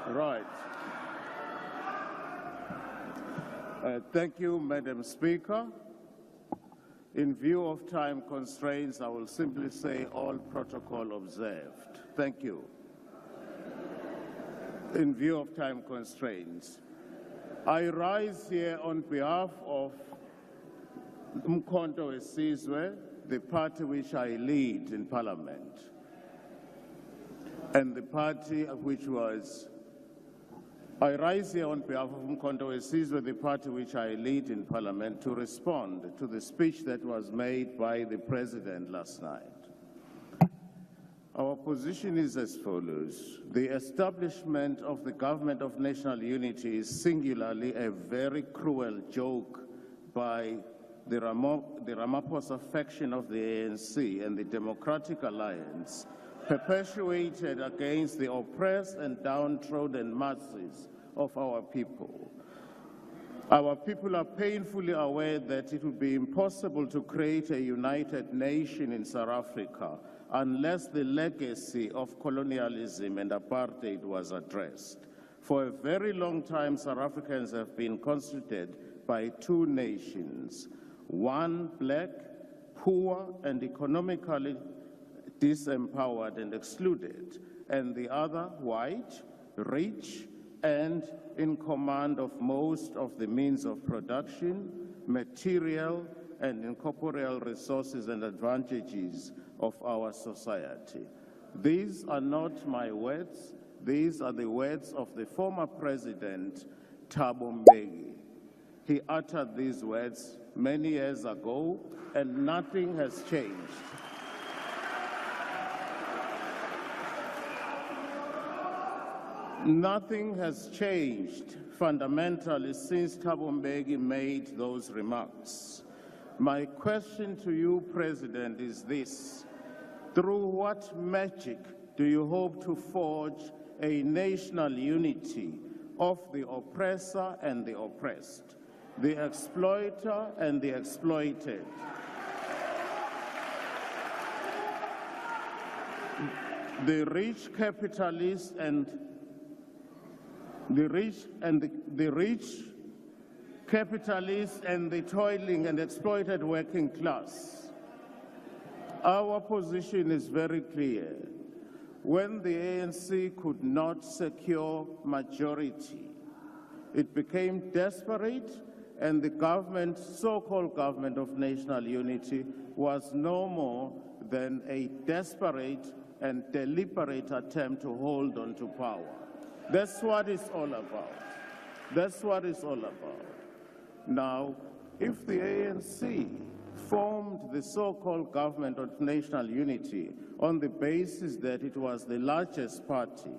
Right. Thank you, Madam Speaker. In view of time constraints, I will simply say all protocol observed. Thank you. In view of time constraints, I rise here on behalf of Umkhonto weSizwe, the party which I lead in Parliament, and the party which was I rise here on behalf of Umkhonto weSizwe, the party which I lead in Parliament, to respond to the speech that was made by the President last night. Our position is as follows. The establishment of the Government of National Unity is singularly a very cruel joke by the Ramaphosa faction of the ANC and the Democratic Alliance, perpetuated against the oppressed and downtrodden masses of our people. Our people are painfully aware that it would be impossible to create a united nation in South Africa unless the legacy of colonialism and apartheid was addressed. For a very long time, South Africans have been constituted by two nations, one black, poor, and economically disempowered and excluded, and the other white, rich, and in command of most of the means of production, material, and incorporeal resources and advantages of our society. These are not my words. These are the words of the former president, Thabo Mbeki. He uttered these words many years ago, and nothing has changed. Nothing has changed fundamentally since Thabo Mbeki made those remarks. My question to you, President, is this. Through what magic do you hope to forge a national unity of the oppressor and the oppressed, the exploiter and the exploited? The rich capitalists and the rich capitalists and the toiling and exploited working class. Our position is very clear. When the ANC could not secure majority, it became desperate, and the government, so-called Government of National Unity, was no more than a desperate and deliberate attempt to hold on to power. That's what it's all about. That's what it's all about. Now, if the ANC formed the so-called Government of National Unity on the basis that it was the largest party,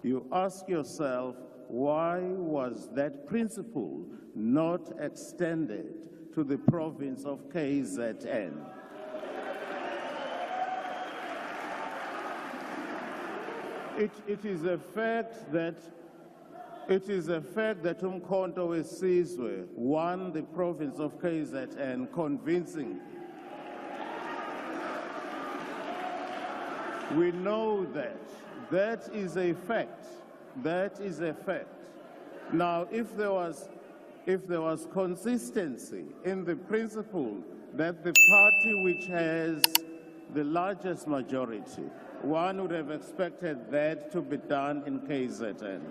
you ask yourself, why was that principle not extended to the province of KZN? It is a fact that Umkhonto weSizwe won the province of KZN convincingly. We know that. That is a fact. That is a fact. Now, if there was consistency in the principle that the party which has the largest majority, one would have expected that to be done in KZN.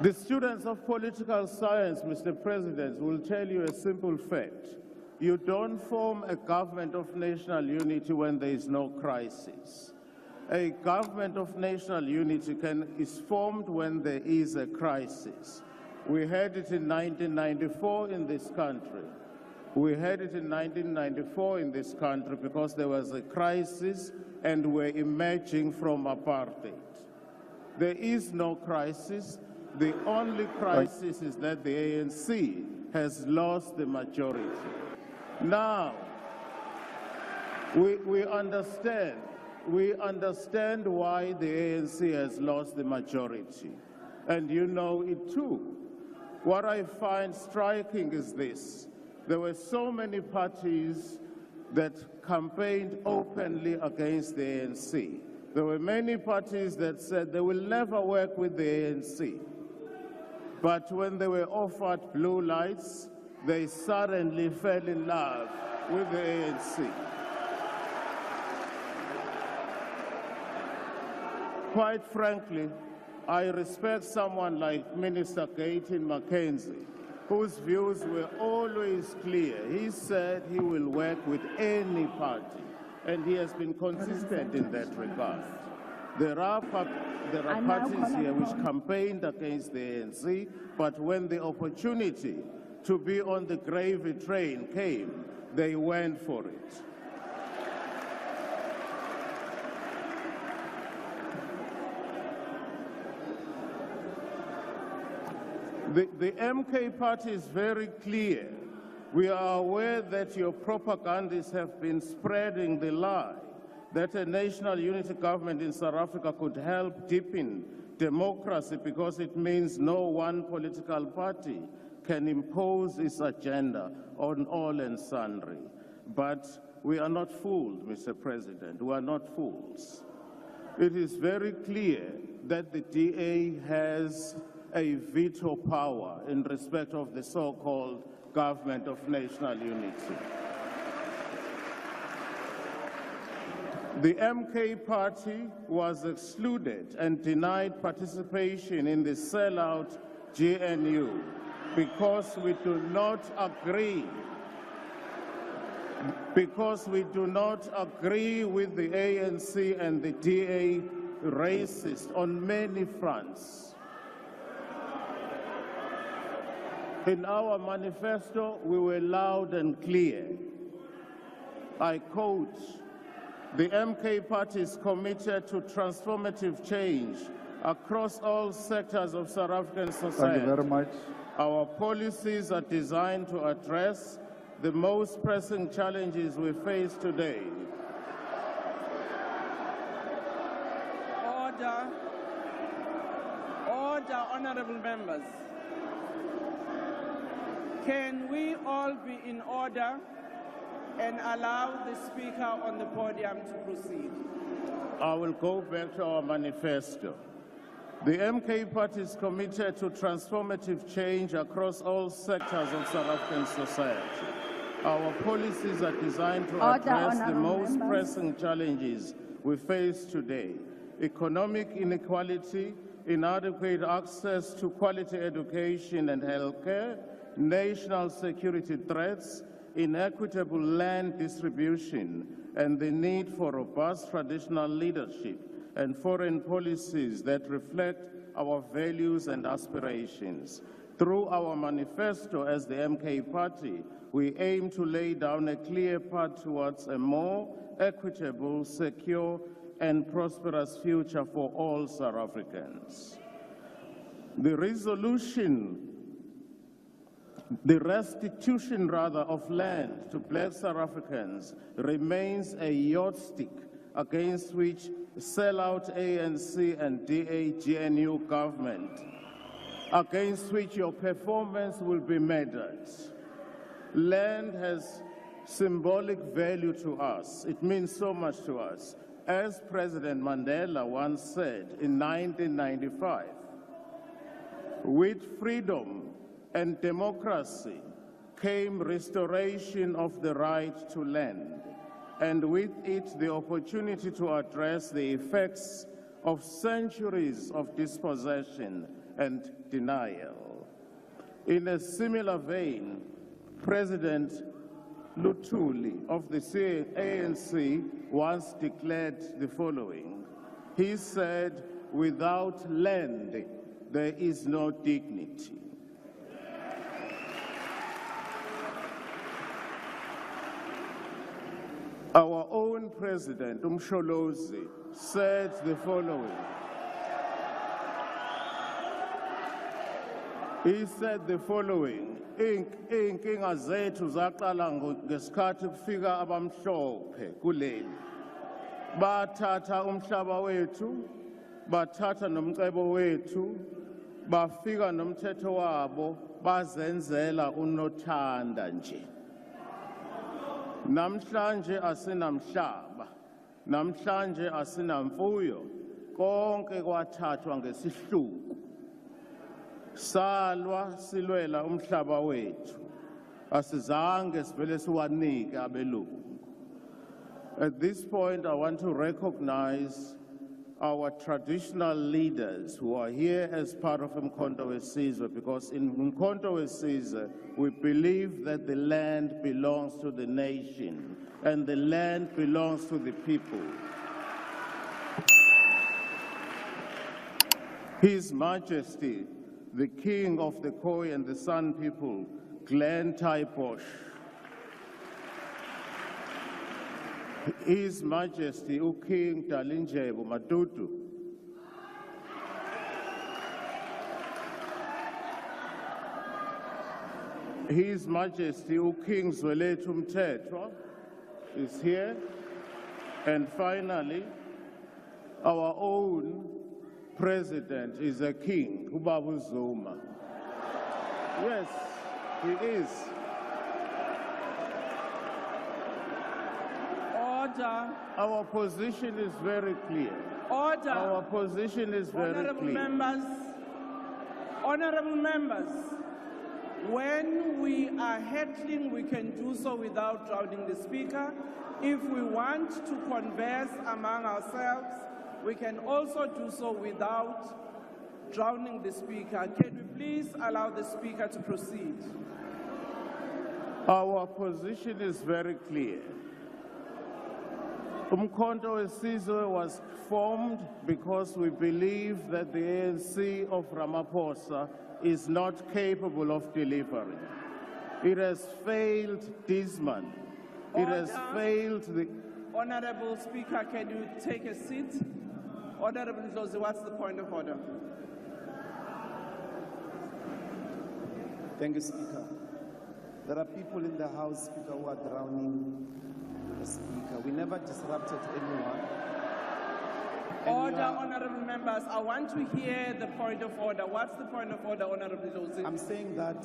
The students of political science, Mr. President, will tell you a simple fact. You don't form a government of national unity when there is no crisis. A government of national unity is formed when there is a crisis. We had it in 1994 in this country. We had it in 1994 in this country because there was a crisis and we're emerging from apartheid. There is no crisis. The only crisis is that the ANC has lost the majority. Now, we understand why the ANC has lost the majority, and you know it too. What I find striking is this. There were so many parties that campaigned openly against the ANC. There were many parties that said they will never work with the ANC. But when they were offered blue lights, they suddenly fell in love with the ANC. Quite frankly, I respect someone like Minister Gayton Mackenzie, whose views were always clear. He said he will work with any party, and he has been consistent in that regard. There are parties here which campaigned against the ANC, but when the opportunity to be on the gravy train came, they went for it. The MK party is very clear. We are aware that your propagandists have been spreading the lie that a national unity government in South Africa could help deepen democracy because it means no one political party can impose its agenda on all and sundry. But we are not fooled, Mr. President. We are not fools. It is very clear that the DA has a veto power in respect of the so-called government of national unity. The MK party was excluded and denied participation in the sellout GNU because we do not agree with the ANC and the DA racist on many fronts. In our manifesto, we were loud and clear. I quote, "The MK party is committed to transformative change across all sectors of South African society. Thank you very much. Our policies are designed to address the most pressing challenges we face today." Order. Order, honorable members. Can we all be in order and allow the speaker on the podium to proceed? I will go back to our manifesto. The MK party is committed to transformative change across all sectors of South African society. Our policies are designed to address the most pressing challenges we face today: economic inequality, inadequate access to quality education and healthcare, national security threats, inequitable land distribution, and the need for robust traditional leadership and foreign policies that reflect our values and aspirations. Through our manifesto as the MK party, we aim to lay down a clear path towards a more equitable, secure, and prosperous future for all South Africans. The restitution of land to black South Africans remains a yardstick against which sellout ANC and DA-GNU government, against which your performance will be measured. Land has symbolic value to us. It means so much to us. As President Mandela once said in 1995, with freedom and democracy came restoration of the right to land, and with it the opportunity to address the effects of centuries of dispossession and denial. In a similar vein, President Luthuli of the ANC once declared the following. He said, "Without land, there is no dignity." Our own president, Msholozi, said the following. He said the following, "Inkinga zethu zaqala ngesikhathi kufika abamhlophe kuleli. Bathatha umhlaba wethu, bathatha nomcebo wethu, bafika nomthetho wabo, bazenzela unothanda nje." Namhlanje asinamhlaba, namhlanje asinamfuyo, konke kwathathwa ngesihluku. Salwa silwela umhlaba wethu, asizange sivele siwanike abelungu. At this point, I want to recognize our traditional leaders who are here as part of Umkhonto weSizwe, because in Umkhonto weSizwe, we believe that the land belongs to the nation and the land belongs to the people. His Majesty, the King of the Khoi and the San people, Glenn Taiposh. His Majesty, King Dalinjebu Matutu. His Majesty, King Zwelethhu Mthethwa is here. And finally, our own president is a king, Ubabu Zuma. Yes, he is. Order. Our position is very clear. Order. Our position is very clear. Honorable members, when we are heckling, we can do so without drowning the speaker. If we want to converse among ourselves, we can also do so without drowning the speaker. Can we please allow the speaker to proceed? Our position is very clear. Umkhonto weSizwe was formed because we believe that the ANC of Ramaphosa is not capable of delivering. It has failed dismally. It has failed the... Honorable Speaker, can you take a seat? Honorable Hlophe, what's the point of order? Thank you, Speaker. There are people in the House, Speaker, who are drowning the Speaker. We never disrupted anyone. Order, honorable members. I want to hear the point of order. What's the point of order, Honorable Hlophe? I'm saying that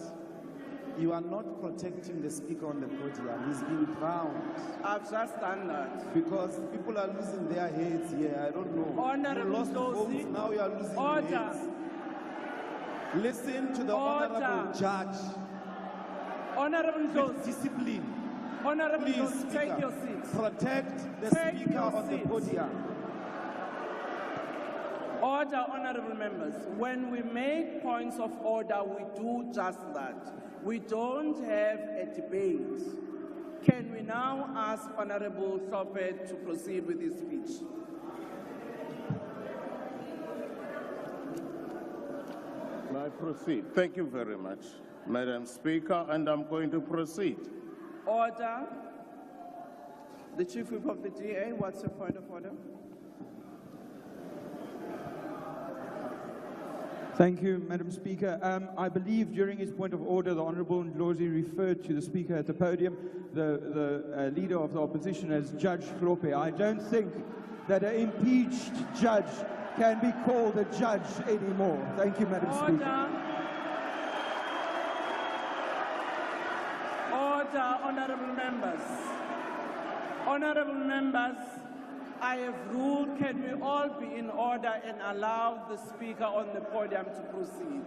you are not protecting the Speaker on the podium. He's being drowned. I've just done that. Because people are losing their heads here. I don't know. Honorable you lost Hlophe, votes, now you are losing order. heads. Listen to the honorable judge. Honorable Hlophe. Discipline. Honorable Please, Hlophe, Speaker, take your seat. Protect the Take Speaker your on the seat. podium. Order, honorable members. When we make points of order, we do just that. We don't have a debate. Can we now ask Honorable Hlophe to proceed with his speech? May I proceed? Thank you very much, Madam Speaker, and I'm going to proceed. Order. The Chief Whip of the DA, what's your point of order? Thank you, Madam Speaker. I believe during his point of order, the Honourable Ndlozi referred to the Speaker at the podium, the Leader of the Opposition, as Judge Hlophe. I don't think that an impeached judge can be called a judge anymore. Thank you, Madam Speaker. Order, honourable members. Honourable members, I have ruled, can we all be in order and allow the Speaker on the podium to proceed?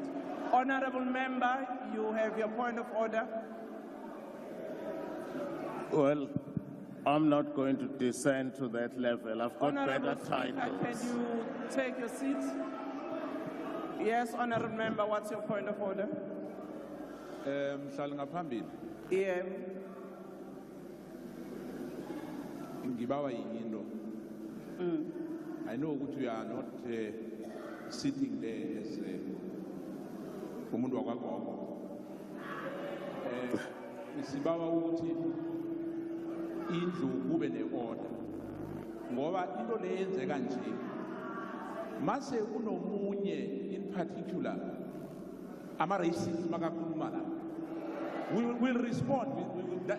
Honourable member, you have your point of order. Well, I'm not going to descend to that level. I've got better titles. Can you take your seat? Yes, honourable member, what's your point of order? Yeah. I know that you are not sitting there as umuntu wakwagogo. Sibawa ukuthi indlu kube ne-order ngoba into leyenzeka nje mase kunomunye in particular ama-racists makakhuluma la we will respond with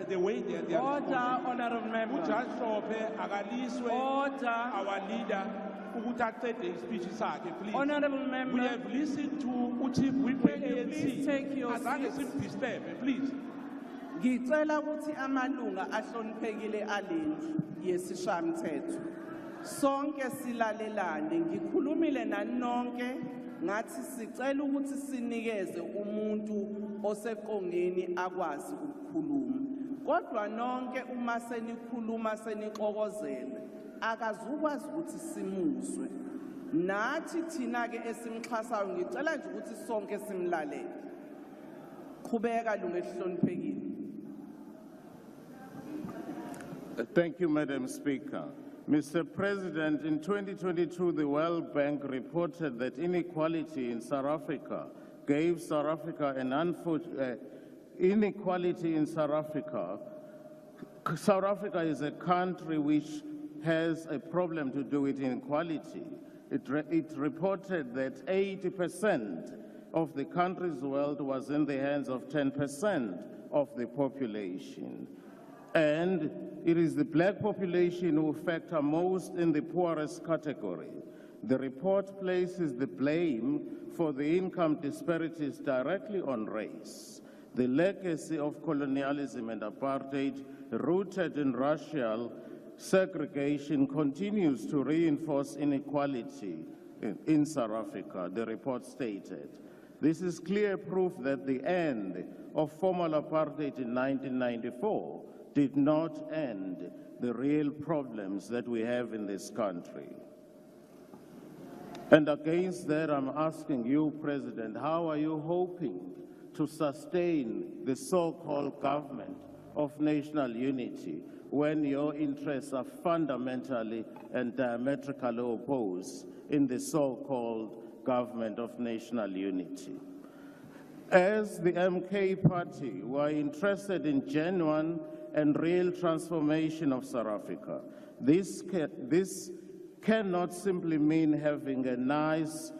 the way they are Order, honourable member. Judge Hlophe akaliswe our leader ukuthi aqede ispeech sakhe, please. Honourable member. We have listened to uChief Whip ANC. Take your Azange seat. simdisturbe, please. Ngicela ukuthi amalunga ahloniphekile alendlu yesishayamthetho sonke silalelane. Ngikhulumile nani nonke ngathi sicela ukuthi sinikeze umuntu oseqongeni akwazi ukukhuluma. Kodwa nonke uma senikhuluma senixokozela akazukwazi ukuthi simuzwe. Nathi thina ke esimxhasayo ngicela nje ukuthi sonke simlalele. Qhubeka lunga elihloniphekile. Thank you, Madam Speaker. Mr. President, in 2022, the World Bank reported that inequality in South Africa gave South Africa an unfortunate inequality in South Africa. South Africa is a country which has a problem to do with inequality. It reported that 80% of the country's wealth was in the hands of 10% of the population. And it is the black population who factor most in the poorest category. The report places the blame for the income disparities directly on race. The legacy of colonialism and apartheid, rooted in racial segregation, continues to reinforce inequality in South Africa, the report stated. This is clear proof that the end of formal apartheid in 1994 did not end the real problems that we have in this country. And against that, I'm asking you, President, how are you hoping to sustain the so-called government of national unity when your interests are fundamentally and diametrically opposed in the so-called government of national unity? As the MK party, we are interested in genuine and real transformation of South Africa. This cannot simply mean having a nice,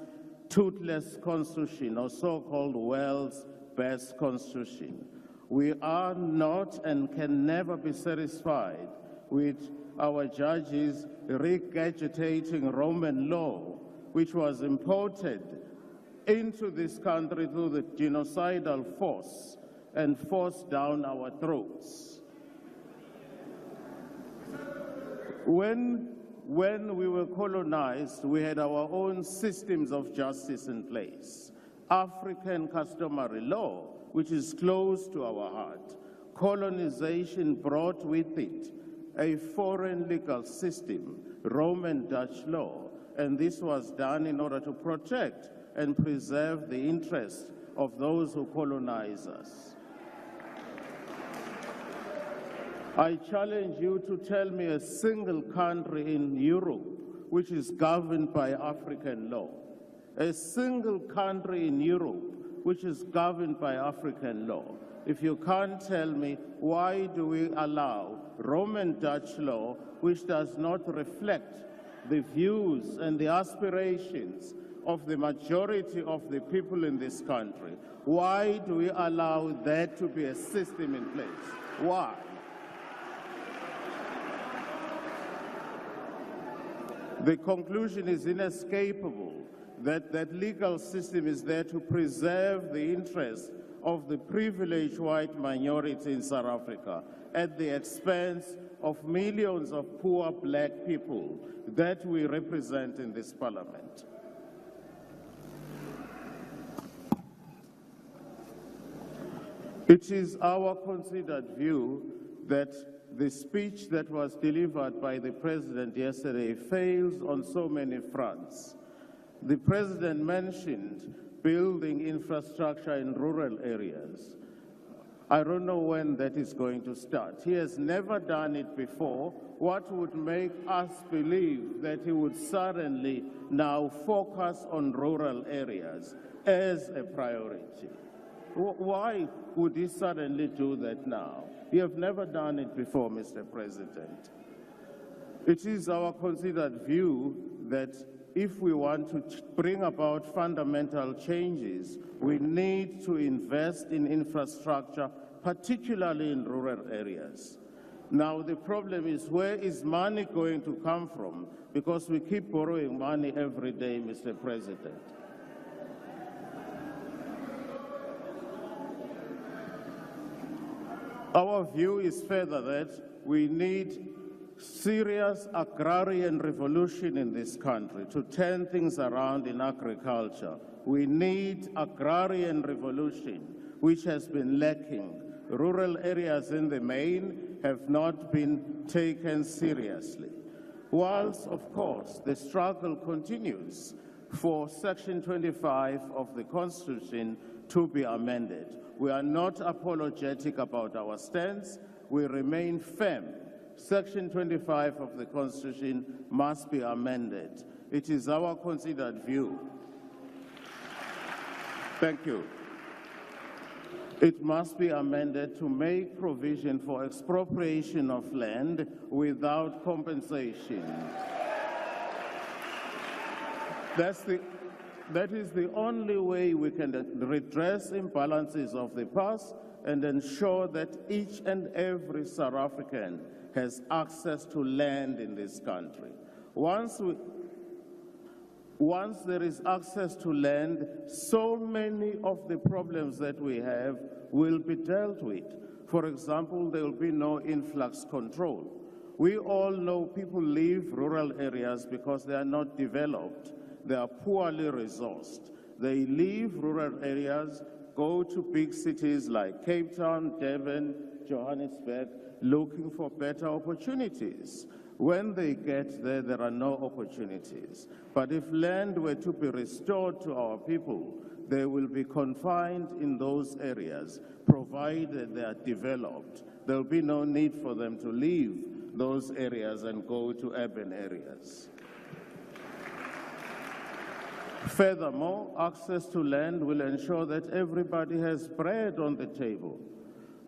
toothless constitution or so-called world's best constitution. We are not and can never be satisfied with our judges regurgitating Roman law, which was imported into this country through the genocidal force and forced down our throats. When we were colonized, we had our own systems of justice in place. African customary law, which is close to our heart. Colonization brought with it a foreign legal system, Roman Dutch law, and this was done in order to protect and preserve the interests of those who colonize us. I challenge you to tell me a single country in Europe which is governed by African law. A single country in Europe which is governed by African law. If you can't tell me, why do we allow Roman Dutch law, which does not reflect the views and the aspirations of the majority of the people in this country? Why do we allow that to be a system in place? Why? The conclusion is inescapable that that legal system is there to preserve the interests of the privileged white minority in South Africa at the expense of millions of poor black people that we represent in this parliament. It is our considered view that the speech that was delivered by the President yesterday fails on so many fronts. The President mentioned building infrastructure in rural areas. I don't know when that is going to start. He has never done it before. What would make us believe that he would suddenly now focus on rural areas as a priority? Why would he suddenly do that now? You have never done it before, Mr. President. It is our considered view that if we want to bring about fundamental changes, we need to invest in infrastructure, particularly in rural areas. Now, the problem is, where is money going to come from? Because we keep borrowing money every day, Mr. President. Our view is further that we need serious agrarian revolution in this country to turn things around in agriculture. We need agrarian revolution, which has been lacking. Rural areas in the main have not been taken seriously. Whilst, of course, the struggle continues for Section 25 of the Constitution to be amended. We are not apologetic about our stance. We remain firm. Section 25 of the Constitution must be amended. It is our considered view. Thank you. It must be amended to make provision for expropriation of land without compensation. That is the only way we can redress imbalances of the past and ensure that each and every South African has access to land in this country. Once there is access to land, so many of the problems that we have will be dealt with. For example, there will be no influx control. We all know people leave rural areas because they are not developed. They are poorly resourced. They leave rural areas, go to big cities like Cape Town, Durban, Johannesburg, looking for better opportunities. When they get there, there are no opportunities. But if land were to be restored to our people, they will be confined in those areas, provided they are developed. There will be no need for them to leave those areas and go to urban areas. Furthermore, access to land will ensure that everybody has bread on the table.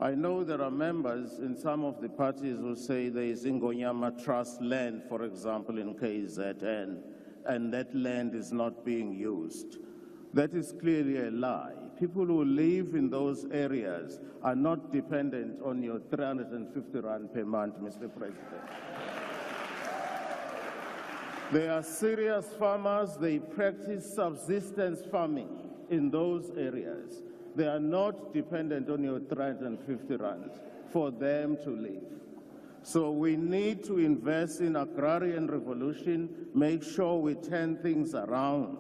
I know there are members in some of the parties who say there is Ingonyama Trust land, for example, in KZN, and that land is not being used. That is clearly a lie. People who live in those areas are not dependent on your 350 rand per month, Mr. President. They are serious farmers. They practice subsistence farming in those areas. They are not dependent on your 350 rand for them to live. So we need to invest in agrarian revolution, make sure we turn things around.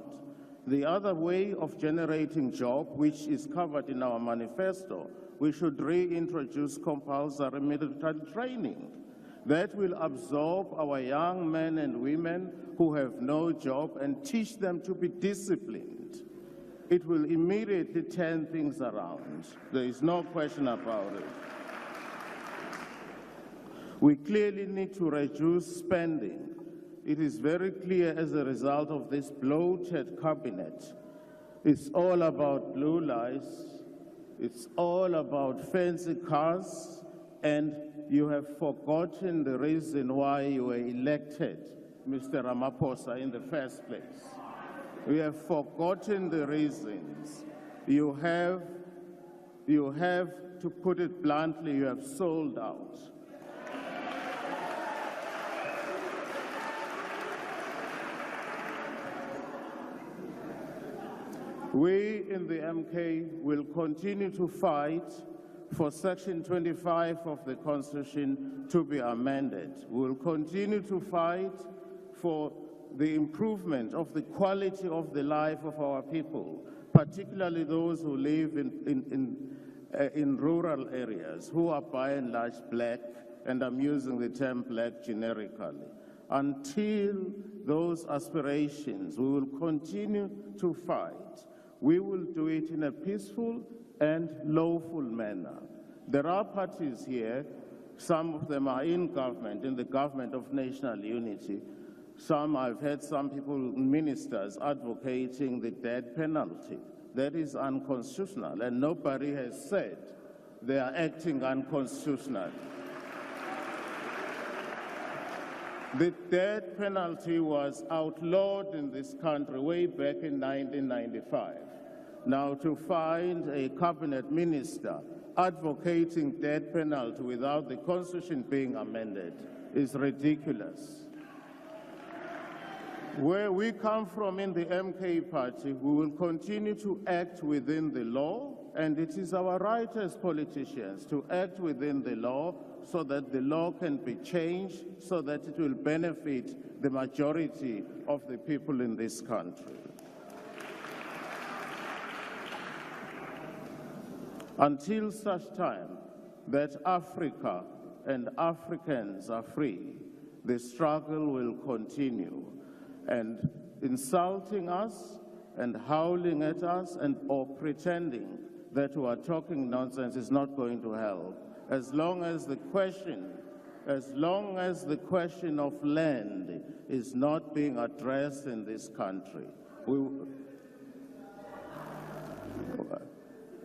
The other way of generating jobs, which is covered in our manifesto, we should reintroduce compulsory military training. That will absorb our young men and women who have no job and teach them to be disciplined. It will immediately turn things around. There is no question about it. We clearly need to reduce spending. It is very clear as a result of this bloated cabinet. It's all about blue lights. It's all about fancy cars, and you have forgotten the reason why you were elected, Mr. Ramaphosa, in the first place. We have forgotten the reasons. You have, to put it bluntly, you have sold out. We in the MK will continue to fight for Section 25 of the Constitution to be amended. We will continue to fight for the improvement of the quality of the life of our people, particularly those who live in rural areas, who are by and large black, and I'm using the term black generically. Until those aspirations, we will continue to fight. We will do it in a peaceful and lawful manner. There are parties here, some of them are in government, in the government of national unity. I've heard some people, ministers, advocating the death penalty. That is unconstitutional, and nobody has said they are acting unconstitutionally. The death penalty was outlawed in this country way back in 1995. Now, to find a cabinet minister advocating death penalty without the Constitution being amended is ridiculous. Where we come from in the MK party, we will continue to act within the law And it is our right as politicians to act within the law so that the law can be changed so that it will benefit the majority of the people in this country. Until such time that Africa and Africans are free, the struggle will continue. And insulting us and howling at us or pretending that we are talking nonsense is not going to help. As long as the question of land is not being addressed in this country,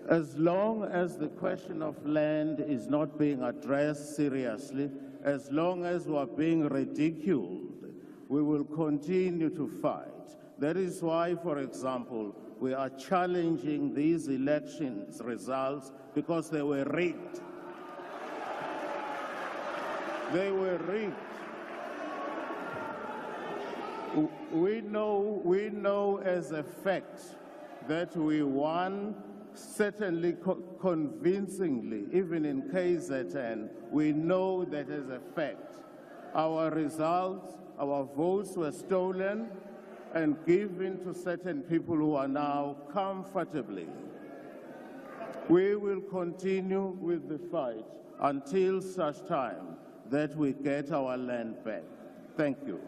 as long as the question of land is not being addressed seriously, as long as we are being ridiculed, we will continue to fight. That is why, for example, we are challenging these elections results because they were rigged. They were rigged. We know as a fact that we won, certainly convincingly, even in KZN, we know that as a fact. Our results, our votes were stolen and given to certain people who are now comfortably. We will continue with the fight until such time that we get our land back. Thank you.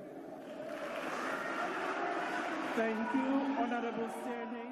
Thank you, Honorable Senator.